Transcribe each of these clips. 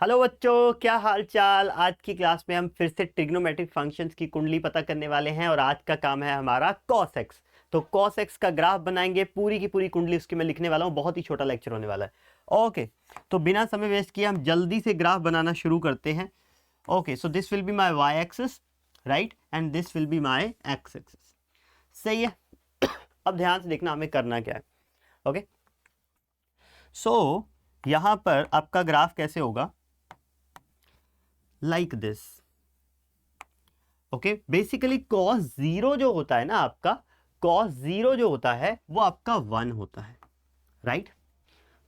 Hello बच्चों, क्या हाल चाल। आज की क्लास में हम फिर से ट्रिग्नोमेट्रिक फंक्शंस की कुंडली पता करने वाले हैं और आज का काम है हमारा cos x। तो cos x का ग्राफ बनाएंगे, पूरी की पूरी कुंडली उसकी मैं लिखने वाला हूँ। बहुत ही छोटा लेक्चर होने वाला है। ओके, तो बिना समय वेस्ट किए हम जल्दी से ग्राफ बनाना शुरू करते हैं। Okay, so this will be my y axis, right, and this will be my x axis. सही है। अब ध्यान से देखना हमें करना क्या है। ओके, सो यहां पर आपका ग्राफ कैसे होगा, like this. Okay, basically cos zero जो होता है ना आपका, cos जीरो जो होता है वो आपका 1 होता है, राइट।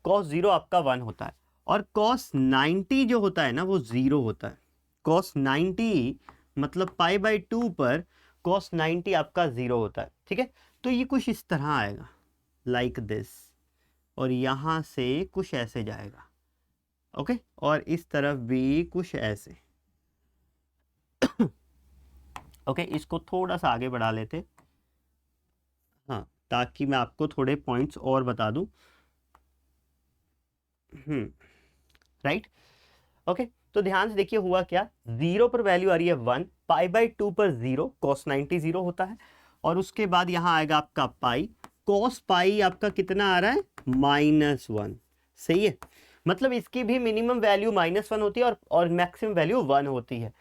cos जीरो आपका 1 होता है और cos 90 जो होता है ना वो 0 होता है। cos 90 मतलब π/2 पर cos 90 आपका 0 होता है, ठीक है। तो ये कुछ इस तरह आएगा, लाइक दिस, और यहां से कुछ ऐसे जाएगा। ओके, और इस तरफ भी कुछ ऐसे। ओके, इसको थोड़ा सा आगे बढ़ा लेते, हाँ, ताकि मैं आपको थोड़े पॉइंट्स और बता दूं। राइट। ओके, तो ध्यान से देखिए हुआ क्या, जीरो पर वैल्यू आ रही है 1, π/2 पर 0, cos 90 0 होता है, और उसके बाद यहां आएगा आपका पाई, cos पाई आपका कितना आ रहा है, -1। सही है, मतलब इसकी भी मिनिमम वैल्यू -1 होती है और मैक्सिमम वैल्यू 1 होती है।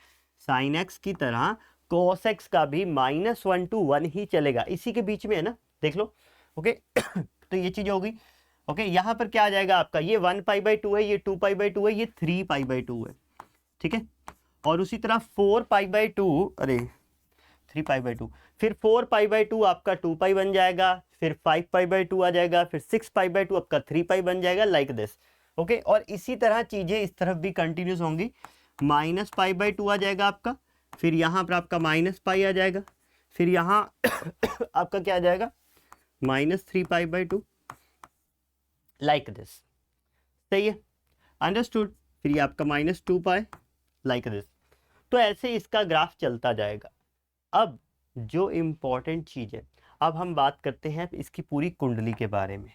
साइन एक्स की तरह cos x का भी -1 to 1 ही चलेगा, इसी के बीच में है ना, देख लो। ओके तो ये चीज होगी। ओके, यहां पर क्या आ जाएगा आपका, ये 1π/2 है, ये 2π/2 है, ये 3π/2 है, ठीक है। और उसी तरह 4π/2, अरे 3π/2, फिर 4π/2 आपका 2π बन जाएगा, फिर 5π/2 आ जाएगा, फिर 6π/2 आपका 3π बन जाएगा, लाइक दिस। ओके, और इसी तरह चीजें इस तरफ भी कंटिन्यूस होंगी। -π/2 आ जाएगा आपका, फिर यहां पर आपका -π आ जाएगा, फिर यहां आपका क्या आ जाएगा, -3π/2, लाइक दिस। सही है, अंडरस्टूड। फिर ये आपका -2π, लाइक दिस। तो ऐसे इसका ग्राफ चलता जाएगा। अब जो इंपॉर्टेंट चीज है, अब हम बात करते हैं इसकी पूरी कुंडली के बारे में।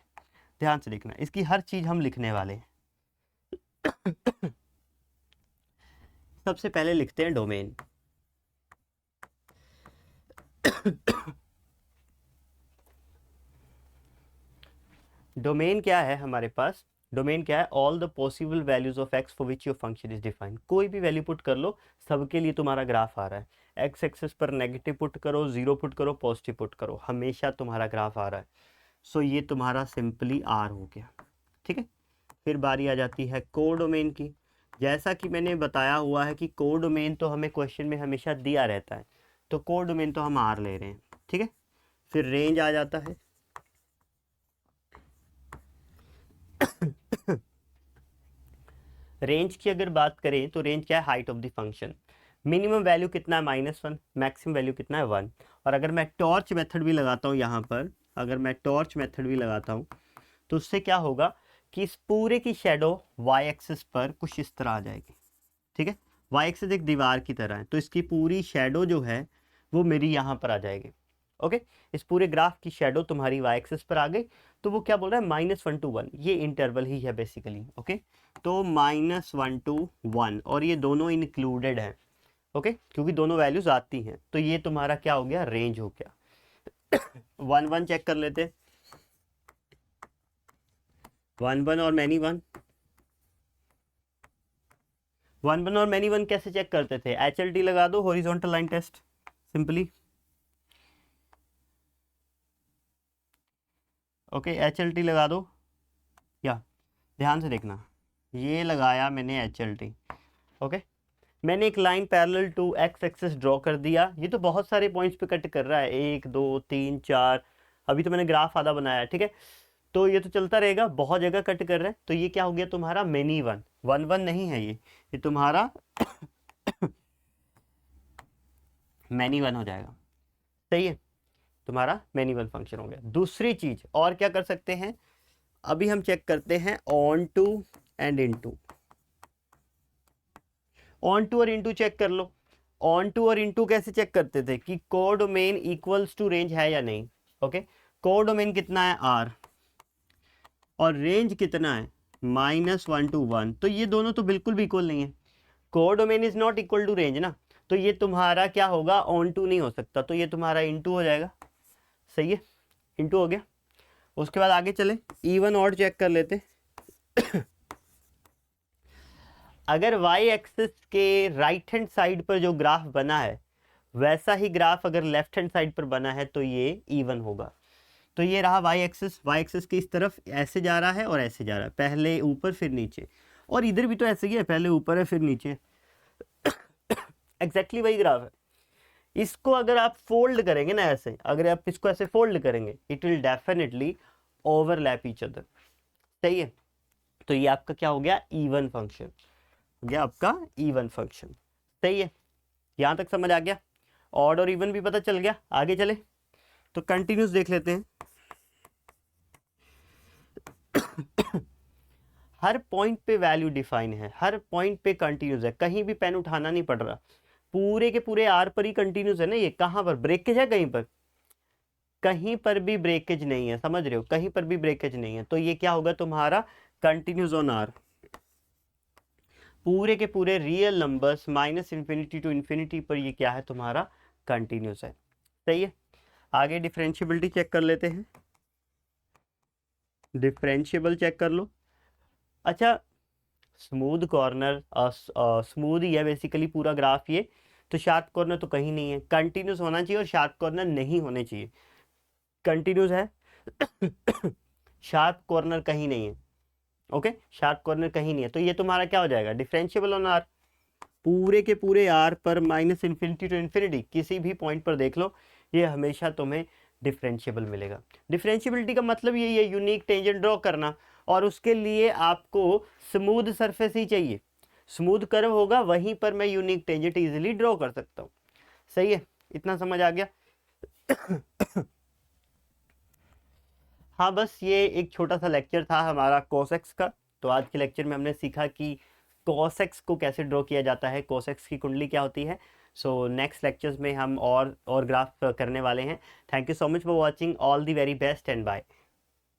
ध्यान से देखना, इसकी हर चीज हम लिखने वाले हैं। सबसे पहले लिखते हैं डोमेन। डोमेन क्या है हमारे पास, डोमेन क्या है, all the possible values of x for which your function is defined. कोई भी वैल्यू पुट कर लो, सबके लिए तुम्हारा ग्राफ आ रहा है। एक्स एक्सिस पर नेगेटिव पुट करो, 0 पुट करो, पॉजिटिव पुट करो, हमेशा तुम्हारा ग्राफ आ रहा है। सो ये तुम्हारा सिंपली आर हो गया, ठीक है। फिर बारी आ जाती है कोडोमेन की। जैसा कि मैंने बताया हुआ है कि कोडोमेन तो हमें क्वेश्चन में हमेशा दिया रहता है, तो कोडोमेन तो हम आर ले रहे हैं, ठीक है। फिर रेंज आ जाता है। रेंज की अगर बात करें तो रेंज क्या है, height of the function. Minimum value कितना है, -1, मैक्सिमम वैल्यू कितना है, 1। और अगर मैं टॉर्च मेथड भी लगाता हूँ यहाँ पर, अगर मैं टॉर्च मेथड भी लगाता हूँ तो उससे क्या होगा कि इस पूरे की शेडो y एक्सिस पर कुछ इस तरह आ जाएगी, ठीक है। y एक्सिस एक दीवार की तरह है, तो इसकी पूरी शेडो जो है वो मेरी यहाँ पर आ जाएगी। ओके, इस पूरे ग्राफ की शेडो तुम्हारी y एक्सिस पर आ गई। तो वो क्या बोल रहा है, -1 to 1, ये इंटरवल ही है बेसिकली। ओके, तो -1 to 1, और ये दोनों इंक्लूडेड हैं। ओके, क्योंकि दोनों वैल्यूज आती हैं, तो ये तुम्हारा क्या हो गया, रेंज हो गया। 1 1 चेक कर लेते, 1 1 और मैनी 1। 1 1 और मैनी 1 कैसे चेक करते थे, HLT लगा दो, horizontal line test, simply. Okay, HLT लगा दो, या ध्यान से देखना, ये लगाया मैंने HLT। ओके, मैंने एक line parallel to X axis draw कर दिया। ये तो बहुत सारे पॉइंट्स पे कट कर रहा है, 1 2 3 4, अभी तो मैंने ग्राफ आधा बनाया है, ठीक है। तो ये तो चलता रहेगा, बहुत जगह कट कर रहा है। तो ये क्या हो गया तुम्हारा, मेनी 1, 1 1 नहीं है, ये तुम्हारा मैनी 1 हो जाएगा। सही है, तुम्हारा मैनी 1 फंक्शन हो गया। दूसरी चीज और क्या कर सकते हैं, अभी हम चेक करते हैं onto and into. Onto और इनटू चेक कर लो। ऑन टू और इनटू कैसे चेक करते थे कि कोडोमेन इक्वल्स टू रेंज है या नहीं। ओके, कोडोमेन कितना है, आर, और रेंज कितना है, -1 to 1, तो ये दोनों तो बिल्कुल भी इक्वल नहीं है। Codomain is not equal to range ना, तो ये तुम्हारा क्या होगा, ऑन टू नहीं हो सकता, तो ये तुम्हारा इनटू हो जाएगा। सही है, इनटू हो गया। उसके बाद आगे चले, इवन ऑड चेक कर लेते। अगर वाई एक्सिस के राइट हैंड साइड पर जो ग्राफ बना है वैसा ही ग्राफ अगर लेफ्ट हैंड साइड पर बना है तो ये इवन होगा। तो ये रहा वाई एक्सिस की इस तरफ ऐसे जा रहा है और ऐसे जा रहा है, पहले ऊपर फिर नीचे, और इधर भी तो ऐसे ही है, पहले ऊपर है फिर नीचे। एग्जैक्टली वही ग्राफ है। इसको अगर आप फोल्ड करेंगे ना ऐसे, अगर आप इसको ऐसे फोल्ड करेंगे, it will definitely overlap each other. सही है, तो ये आपका क्या हो गया, इवन फंक्शन हो गया, आपका इवन फंक्शन। सही है, यहां तक समझ आ गया, ऑड और इवन भी पता चल गया। आगे चले तो कंटिन्यूस देख लेते हैं। हर पॉइंट पे वैल्यू डिफाइन है, हर पॉइंट पे कंटिन्यूस है, कहीं भी पेन उठाना नहीं पड़ रहा, पूरे के पूरे आर पर ही कंटिन्यूस है ना। ये कहां पर ब्रेकेज है, कहीं पर, कहीं पर भी ब्रेकेज नहीं है, समझ रहे हो, कहीं पर भी ब्रेकेज नहीं है, तो ये क्या होगा तुम्हारा कंटिन्यूस ऑन आर। पूरे के पूरे रियल नंबर्स -∞ to ∞ पर ये क्या है तुम्हारा कंटिन्यूस है। सही है, आगे डिफरेंशियबिलिटी चेक कर लेते हैं। डिफरेंशियबल चेक कर लो। अच्छा, स्मूथ कॉर्नर, स्मूथ ही है बेसिकली पूरा ग्राफ ये, तो शार्प कॉर्नर तो कहीं नहीं है, कंटिन्यूस होना चाहिए और शार्प कॉर्नर नहीं होने चाहिए। कंटिन्यूस है, शार्प कॉर्नर कहीं नहीं है। ओके, शार्प कॉर्नर कहीं नहीं है, तो ये तुम्हारा क्या हो जाएगा, डिफरेंशियबल ऑन आर। पूरे के पूरे आर पर -∞ to ∞ किसी भी पॉइंट पर देख लो, ये हमेशा तुम्हें डिफरेंशियबल मिलेगा। डिफरेंशियबिलिटी का मतलब यही है, यूनिक टेंजेंट ड्रॉ करना, और उसके लिए आपको स्मूथ सरफेस ही चाहिए। स्मूथ कर्व होगा वहीं पर मैं यूनिक टेंजेंट इजीली ड्रॉ कर सकता हूँ। सही है, इतना समझ आ गया। हाँ, बस ये एक छोटा सा लेक्चर था हमारा कोसेक्स का। तो आज के लेक्चर में हमने सीखा कि कोसेक्स को कैसे ड्रॉ किया जाता है, कोसेक्स की कुंडली क्या होती है। सो नेक्स्ट लेक्चर्स में हम और ग्राफ करने वाले हैं। Thank you so much for watching, all the very best and bye.